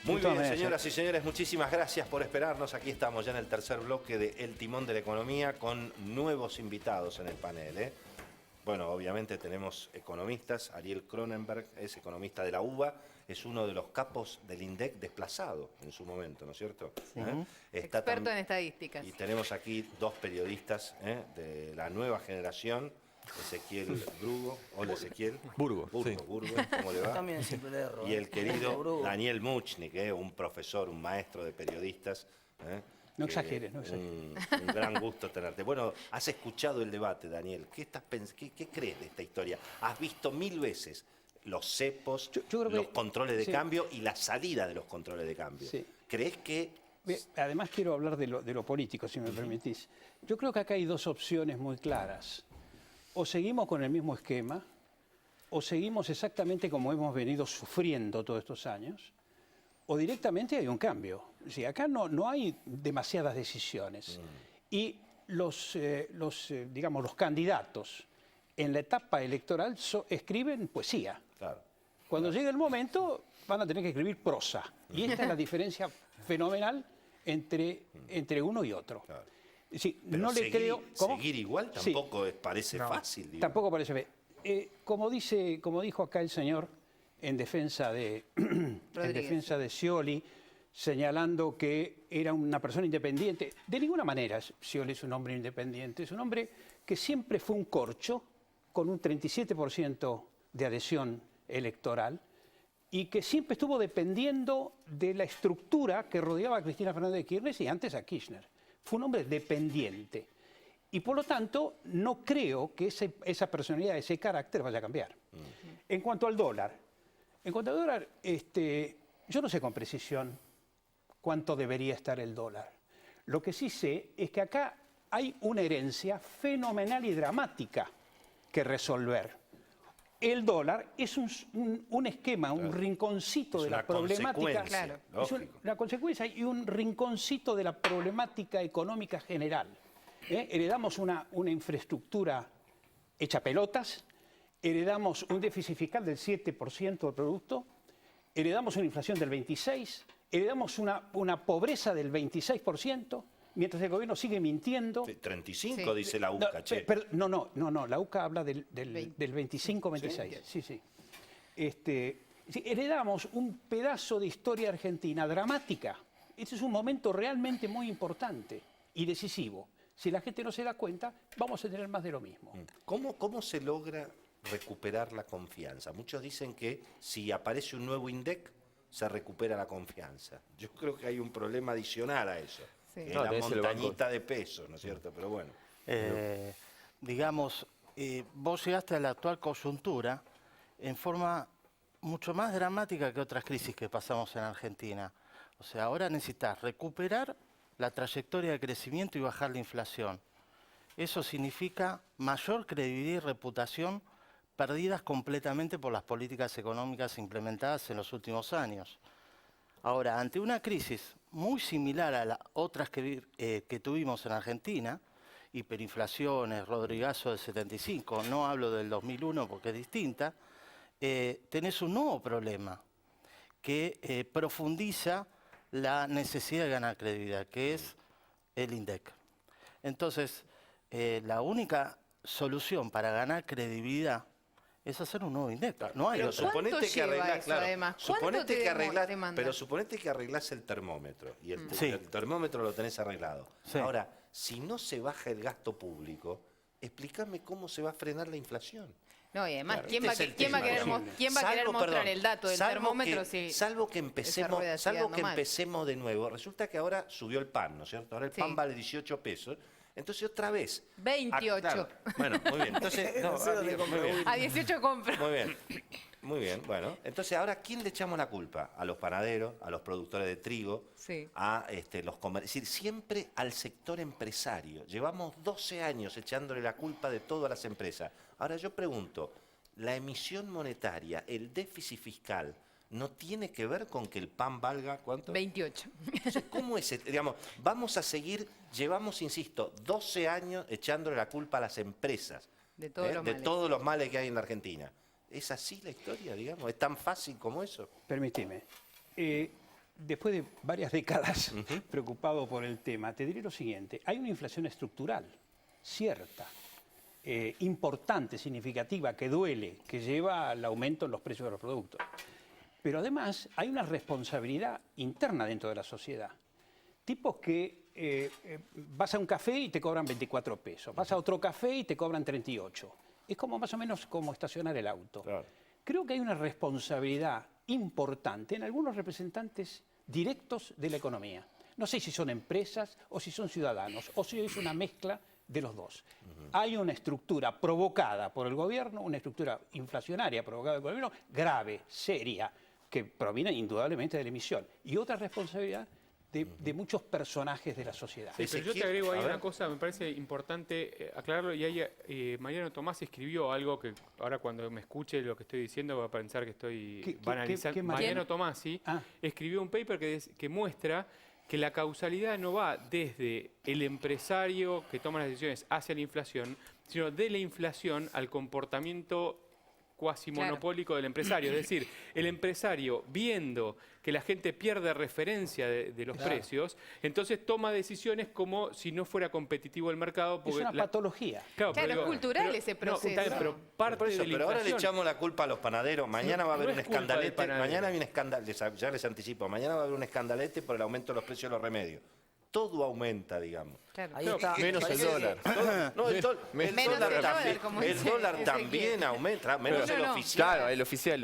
Muy bien, señoras y señores, muchísimas gracias por esperarnos. Aquí estamos ya en el tercer bloque de El Timón de la Economía con nuevos invitados en el panel, ¿eh? Bueno, obviamente tenemos economistas. Ariel Cronenberg es economista de la UBA, es uno de los capos del INDEC desplazado en su momento, ¿no es cierto? Sí. Experto en estadísticas. Y tenemos aquí dos periodistas de la nueva generación. Ezequiel Brugo. Hola, Ezequiel. Burgo, sí. Burgo, ¿cómo le va? También siempre le erro. Y el querido Daniel Muchnik, un profesor, un maestro de periodistas. No exageres, no exageres. Un gran gusto tenerte. Bueno, has escuchado el debate, Daniel. ¿Qué crees de esta historia? Has visto 1000 veces los cepos, Yo creo los que, controles de sí, cambio y la salida de los controles de cambio. Sí. ¿Crees que...? Además quiero hablar de lo político, si me permitís. Yo creo que acá hay dos opciones muy claras. O seguimos con el mismo esquema, o seguimos exactamente como hemos venido sufriendo todos estos años, o directamente hay un cambio. Es decir, acá no hay demasiadas decisiones. Y digamos, los candidatos en la etapa electoral escriben poesía. Claro. Cuando llegue el momento van a tener que escribir prosa. Y esta es la diferencia fenomenal entre uno y otro. Claro. Sí, Pero no le creo. ¿Cómo? Seguir igual Sí. tampoco parece fácil. Digo. Tampoco parece bien. Como dijo acá el señor en defensa de Scioli, señalando que era una persona independiente. De ninguna manera Scioli es un hombre independiente. Es un hombre que siempre fue un corcho, con un 37% de adhesión electoral, y que siempre estuvo dependiendo de la estructura que rodeaba a Cristina Fernández de Kirchner y antes a Kirchner. Fue un hombre dependiente. Y por lo tanto, no creo que esa personalidad, ese carácter vaya a cambiar. En cuanto al dólar, yo no sé con precisión cuánto debería estar el dólar. Lo que sí sé es que acá hay una herencia fenomenal y dramática que resolver. El dólar es un esquema, un rinconcito de la problemática. Claro. Es una consecuencia y un rinconcito de la problemática económica general. Heredamos una infraestructura hecha pelotas, heredamos un déficit fiscal del 7% del producto, heredamos una inflación del 26%, heredamos una pobreza del 26%, mientras el gobierno sigue mintiendo. 35 Sí. dice la UCA, che. No, la UCA habla del 25-26. Sí. Heredamos un pedazo de historia argentina dramática. Este es un momento realmente muy importante y decisivo. Si la gente no se da cuenta, vamos a tener más de lo mismo. ¿Cómo se logra recuperar la confianza? Muchos dicen que si aparece un nuevo INDEC, se recupera la confianza. Yo creo que hay un problema adicional a eso. Sí. Que es No, la debe ser el montañita de peso, ¿no es cierto? Pero bueno. Digamos, vos llegaste a la actual coyuntura en forma mucho más dramática que otras crisis que pasamos en Argentina. O sea, ahora necesitas recuperar la trayectoria de crecimiento y bajar la inflación. Eso significa mayor credibilidad y reputación perdidas completamente por las políticas económicas implementadas en los últimos años. Ahora, ante una crisis muy similar a las otras que tuvimos en Argentina, hiperinflaciones, Rodrigazo del 75, no hablo del 2001 porque es distinta, tenés un nuevo problema que profundiza la necesidad de ganar credibilidad, que es el INDEC. Entonces, la única solución para ganar credibilidad es hacer un nuevo INDEC. No hay Pero otra. suponete que arreglás, claro, además? suponete que arreglás, demanda? pero suponete que arreglás el termómetro y Sí. el termómetro lo tenés arreglado. Sí. Ahora, si no se baja el gasto público, explícame cómo se va a frenar la inflación. No, y además, Claro, ¿quién este va es el a tema, querer, digamos. quién va a querer Salvo, mostrar perdón, el dato del salvo termómetro que, si salvo que esa empecemos, rueda sigue andando mal? empecemos de nuevo? Resulta que ahora subió el pan, ¿no es cierto? Ahora el pan Sí. vale 18 pesos. Entonces otra vez. 28. Claro. Bueno, muy bien. Entonces, no, muy bien. A 18 compro. Muy bien. Muy bien, bueno. Entonces, ahora, ¿a quién le echamos la culpa? A los panaderos, a los productores de trigo, Sí. a los comerciantes. Es decir, siempre al sector empresario. Llevamos 12 años echándole la culpa de todo a las empresas. Ahora yo pregunto, ¿la emisión monetaria, el déficit fiscal, no tiene que ver con que el pan valga cuánto? 28. Entonces, ¿cómo es? Digamos, vamos a seguir, llevamos, insisto, 12 años echándole la culpa a las empresas. De todos los de males. todos los males que hay en la Argentina. ¿Es así la historia, digamos? ¿Es tan fácil como eso? Permíteme. después de varias décadas preocupado por el tema, te diré lo siguiente. Hay una inflación estructural, cierta, importante, significativa, que duele, que lleva al aumento en los precios de los productos. Pero además hay una responsabilidad interna dentro de la sociedad. Tipos que vas a un café y te cobran 24 pesos, vas a otro café y te cobran 38. Es como más o menos como estacionar el auto. Claro. Creo que hay una responsabilidad importante en algunos representantes directos de la economía. No sé si son empresas o si son ciudadanos o si es una mezcla de los dos. Hay una estructura provocada por el gobierno, una estructura inflacionaria provocada por el gobierno, grave, seria, que proviene indudablemente de la emisión. Y otra responsabilidad de muchos personajes de la sociedad. Sí, pero yo te agrego ahí una cosa, me parece importante aclararlo, y ahí Mariano Tomás escribió algo que ahora cuando me escuche lo que estoy diciendo va a pensar que estoy banalizando. qué Mariano Tomás, sí, escribió un paper que muestra que la causalidad no va desde el empresario que toma las decisiones hacia la inflación, sino de la inflación al comportamiento cuasi monopólico del empresario. Es decir, el empresario, viendo que la gente pierde referencia de los precios, entonces toma decisiones como si no fuera competitivo el mercado. Es una patología. Claro, es cultural ese proceso. No, pero parte de la pero ahora le inflación. echamos la culpa a los panaderos. Mañana va a haber No un es culpa del escandalete. panadero. Mañana hay un escandalete, ya les anticipo. Mañana va a haber un escandalete por el aumento de los precios de los remedios. Todo aumenta, digamos. Claro. Ahí está. Menos el Parece dólar. No, el Menos el dólar dólar, también, como el dice dólar Ezequiel. también aumenta, menos No, el no. oficial. Claro, el oficial.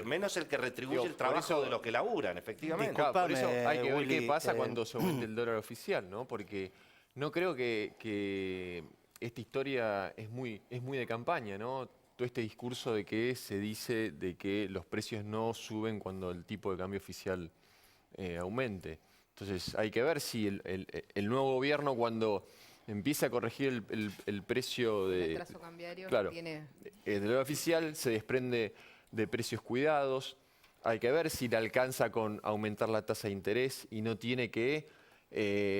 Menos el que retribuye Digo, el por trabajo eso- de los que laburan, efectivamente. Claro, por eso Disculpame, hay que ver qué Willy, pasa cuando se aumente el dólar oficial, ¿no? Porque no creo que esta historia es muy de campaña, ¿no? Todo este discurso de que se dice de que los precios no suben cuando el tipo de cambio oficial aumente. Entonces hay que ver si el nuevo gobierno, cuando empiece a corregir el precio El de... retraso cambiario Claro, tiene... del dólar oficial, se desprende de precios cuidados. Hay que ver si le alcanza con aumentar la tasa de interés y no tiene que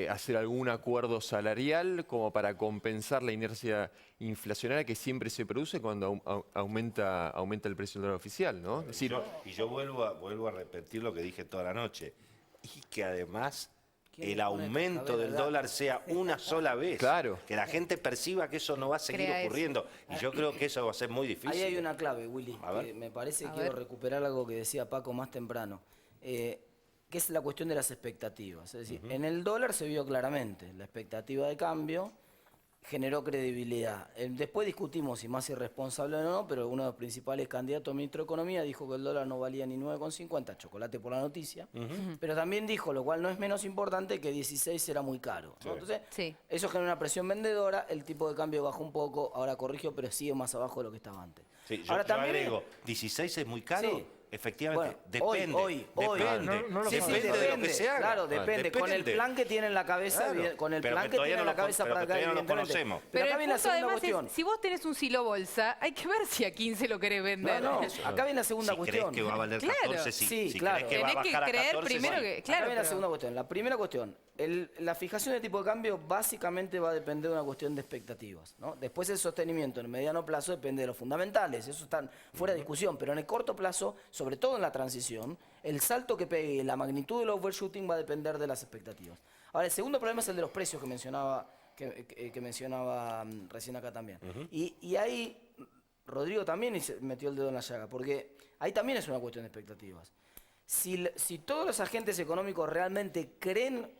hacer algún acuerdo salarial como para compensar la inercia inflacionaria que siempre se produce cuando aumenta el precio del dólar oficial, ¿no? Es decir, Y yo vuelvo a repetir lo que dije toda la noche. Y que además ¿Quién el le pone aumento cascabel del al dólar sea una sola vez. Claro. Que la gente perciba que eso no va a seguir Crea eso. ocurriendo. Y yo creo que eso va a ser muy difícil. Ahí hay una clave, Willy, A ver. que me parece A que quiero ver. recuperar algo que decía Paco más temprano, que es la cuestión de las expectativas. Es decir, en el dólar se vio claramente, la expectativa de cambio generó credibilidad. Después discutimos si más irresponsable o no, pero uno de los principales candidatos a ministro de Economía dijo que el dólar no valía ni 9,50, chocolate por la noticia, pero también dijo, lo cual no es menos importante, que 16 era muy caro, ¿no? Entonces, Sí. eso genera una presión vendedora, el tipo de cambio bajó un poco, ahora corrigió, pero sigue más abajo de lo que estaba antes. Sí, yo, Ahora yo también agrego, 16 es muy caro. Sí. Efectivamente, Bueno, depende. hoy. Depende. No lo Sí, sabemos. depende de lo que se haga. Claro, depende. Con el plan que tiene en la cabeza, Claro. con el Pero plan que que todavía tiene en no la lo cabeza con- para pero acá, que todavía no lo evidentemente. conocemos. Pero Pero acá el viene la punto segunda además cuestión. es, si vos tenés un silo bolsa, hay que ver si a 15 lo querés vender. No, acá viene la segunda Si cuestión. crees que va a valer Claro. 14, sí. Sí, Si claro. crees que va a Tenés que bajar a creer 14, primero sí. que... Acá Claro, viene la pero- segunda cuestión. La primera cuestión, la fijación de tipo de cambio básicamente va a depender de una cuestión de expectativas, ¿no? Después el sostenimiento en el mediano plazo depende de los fundamentales, eso está fuera de discusión, pero en el corto plazo, sobre todo en la transición, el salto que pegue y la magnitud del overshooting va a depender de las expectativas. Ahora, el segundo problema es el de los precios que mencionaba, recién acá también. Y ahí Rodrigo también se metió el dedo en la llaga, porque ahí también es una cuestión de expectativas. Si todos los agentes económicos realmente creen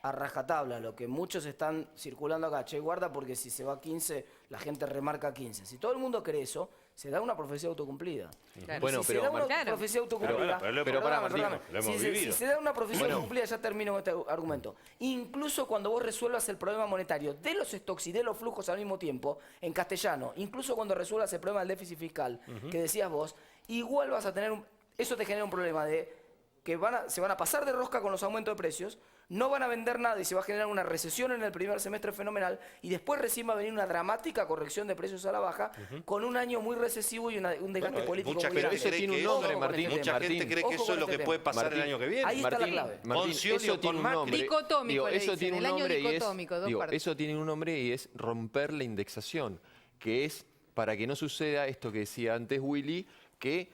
a rajatabla lo que muchos están circulando acá, che, guarda porque si se va a 15, la gente remarca 15. Si todo el mundo cree eso, se da una profecía autocumplida. Claro. Bueno, Si se pero da una Claro. profecía autocumplida, pero pará, perdóname. Martín, lo hemos Si vivido. se da una profecía autocumplida, ya termino con este argumento. Incluso cuando vos resuelvas el problema monetario de los stocks y de los flujos al mismo tiempo, en castellano, incluso cuando resuelvas el problema del déficit fiscal que decías vos, igual vas a tener eso te genera un problema de que se van a pasar de rosca con los aumentos de precios, no van a vender nada y se va a generar una recesión en el primer semestre fenomenal y después recién va a venir una dramática corrección de precios a la baja con un año muy recesivo y un desgaste político Mucha muy gente grande. eso cree tiene que un eso- nombre, Martín. Mucha Martín. gente cree que Ojo eso con es lo este que tema. puede pasar Martín, el año que viene. Ahí está la Martín, clave. Martín, Con Scioli o eso tiene con un Macri. nombre. Dicotómico le eso dicen, tiene un el año nombre y es, dicotómico, dos partes. eso tiene un nombre y es romper la indexación, que es para que no suceda esto que decía antes Willy, que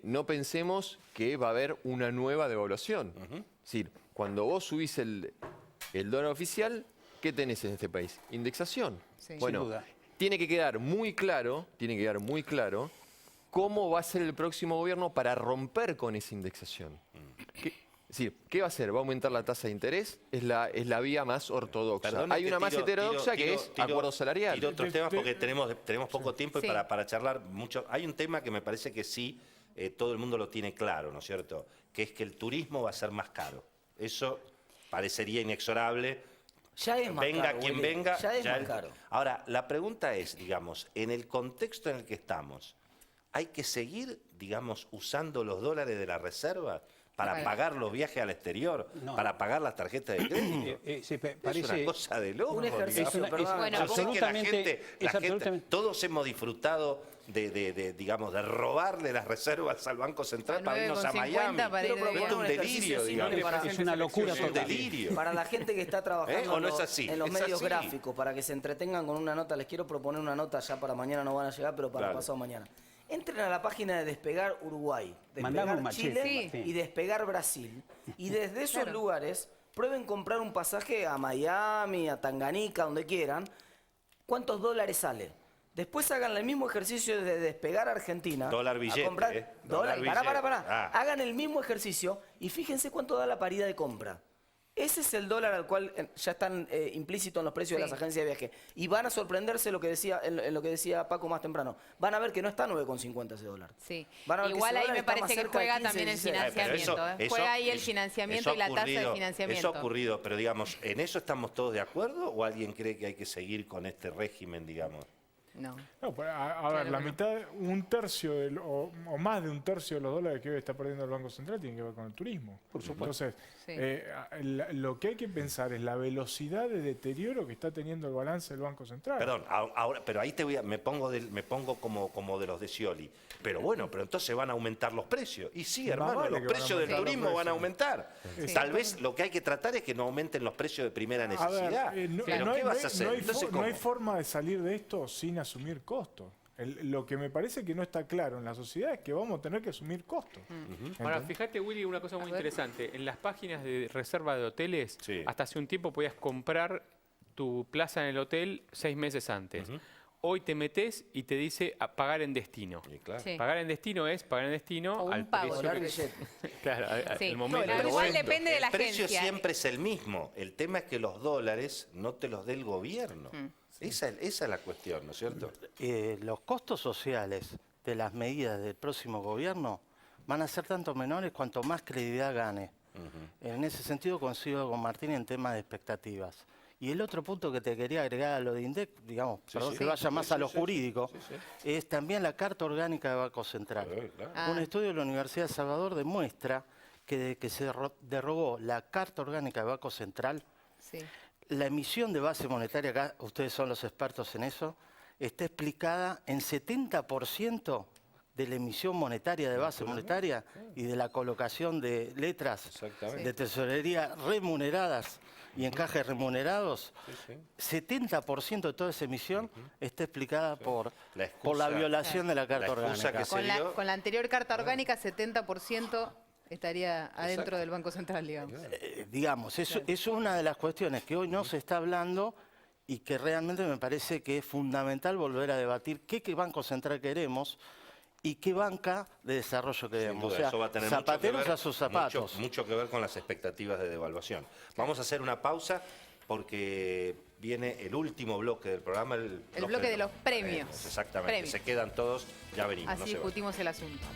no pensemos que va a haber una nueva devaluación. Es decir, cuando vos subís el dólar oficial, ¿qué tenés en este país? Indexación. Sí. Bueno, Sin duda. tiene que quedar muy claro cómo va a ser el próximo gobierno para romper con esa indexación. Es decir, ¿qué va a hacer? ¿Va a aumentar la tasa de interés? Es la vía más ortodoxa. Perdone Hay que una más heterodoxa que es acuerdo salarial. Tiro otros temas porque tenemos poco tiempo y Sí. para charlar mucho. Hay un tema que me parece que sí, todo el mundo lo tiene claro, ¿no es cierto? Que es que el turismo va a ser más caro. Eso parecería inexorable. Ya es más Venga caro, quien Willy. venga. Ya es más el- caro. Ahora, la pregunta es, digamos, en el contexto en el que estamos, ¿hay que seguir, digamos, usando los dólares de la reserva para Bueno. pagar los viajes al exterior, No. para pagar las tarjetas de crédito? Se Es parece una cosa de loco. Un ejercicio, Es una- perdón. es- Bueno, Yo sé que la absolutamente- gente, es absolutamente- todos hemos disfrutado digamos, de robarle las reservas al Banco Central A para irnos a 9,50 Miami. para ir de Esto es viaje. un delirio, digamos. es una locura Es un total. delirio. Para la gente que está trabajando ¿O no es así? en los Es medios así. gráficos, para que se entretengan con una nota, les quiero proponer una nota, ya para mañana no van a llegar, pero para Claro. pasado mañana. Entren a la página de Despegar Uruguay, Mandame un Despegar machete, Chile Martín. y Despegar Brasil. Y desde esos Claro. lugares prueben comprar un pasaje a Miami, a Tanganica, donde quieran. ¿Cuántos dólares sale? Después hagan el mismo ejercicio de Despegar Argentina. Dólar a billete, comprar- dólar Pará, billete. pará. Ah. Hagan el mismo ejercicio y fíjense cuánto da la paridad de compra. Ese es el dólar al cual ya están implícitos en los precios de Sí. las agencias de viaje. Y van a sorprenderse en lo que decía Paco más temprano. Van a ver que no está 9,50 ese dólar. Sí. Van a ver que Igual ese ahí dólar me está más parece que cerca de juega 15, también el 16. Pero financiamiento. eso- Juega ahí el eso- financiamiento eso y la tasa de ocurrido- financiamiento. Eso ha ocurrido, pero digamos, ¿en eso estamos todos de acuerdo o alguien cree que hay que seguir con este régimen, digamos? No. No, pues, a ver, Claro la que no. mitad, un tercio o más de un tercio de los dólares que hoy está perdiendo el Banco Central tiene que ver con el turismo. Por supuesto. Entonces, Sí. lo que hay que pensar es la velocidad de deterioro que está teniendo el balance del Banco Central. Perdón, ahora, pero ahí me pongo como de los de Scioli. Pero bueno, pero entonces van a aumentar los precios. Y sí, Más hermano, vale los que van a precios del aumentar los turismo precios. van a aumentar. Sí. Tal vez lo que hay que tratar es que no aumenten los precios de primera A ver, necesidad. no, pero no ¿qué hay, vas no a hacer? hay- Entonces, no hay ¿cómo? forma de salir de esto sin asumir costos. Lo que me parece que no está claro en la sociedad es que vamos a tener que asumir costos. Ahora, fíjate, Willy, una cosa muy ver. interesante. En las páginas de reserva de hoteles, Sí. hasta hace un tiempo podías comprar tu plaza en el hotel 6 meses antes. Hoy te metes y te dice a pagar en destino. Y claro. Sí. Pagar en destino es pagar en destino O un al pago. precio Dólar que- billete. Claro, Sí. el momento. Pero el igual momento. depende de la El precio agencia. siempre es el mismo. El tema es que los dólares no te los dé el gobierno. Esa es la cuestión, ¿no es cierto? Los costos sociales de las medidas del próximo gobierno van a ser tanto menores cuanto más credibilidad gane. En ese sentido coincido con Martín en temas de expectativas. Y el otro punto que te quería agregar a lo de INDEC, digamos, perdón, sí. que vaya más Sí, a lo sí, jurídico, es también la Carta Orgánica de Banco Central. Claro. Ah. Un estudio de la Universidad de Salvador demuestra que desde que se derogó la Carta Orgánica de Banco Central, Sí. la emisión de base monetaria, acá ustedes son los expertos en eso, está explicada en 70% de la emisión monetaria de base monetaria y de la colocación de letras Exactamente. de tesorería remuneradas y encajes remunerados. 70% de toda esa emisión está explicada por la violación de la Carta la excusa Orgánica. que se Con la, dio- con la anterior carta orgánica, 70% estaría adentro del Banco Central, digamos. Digamos, es una de las cuestiones que hoy no se está hablando y que realmente me parece que es fundamental volver a debatir qué Banco Central queremos y qué banca de desarrollo Sin queremos. duda, O sea, eso va a tener zapateros mucho que ver, a sus zapatos. mucho que ver con las expectativas de devaluación. Vamos a hacer una pausa porque viene el último bloque del programa. El bloque de los premios. Exactamente. Premios. Se quedan todos, ya venimos. Así no se vayan. discutimos el asunto.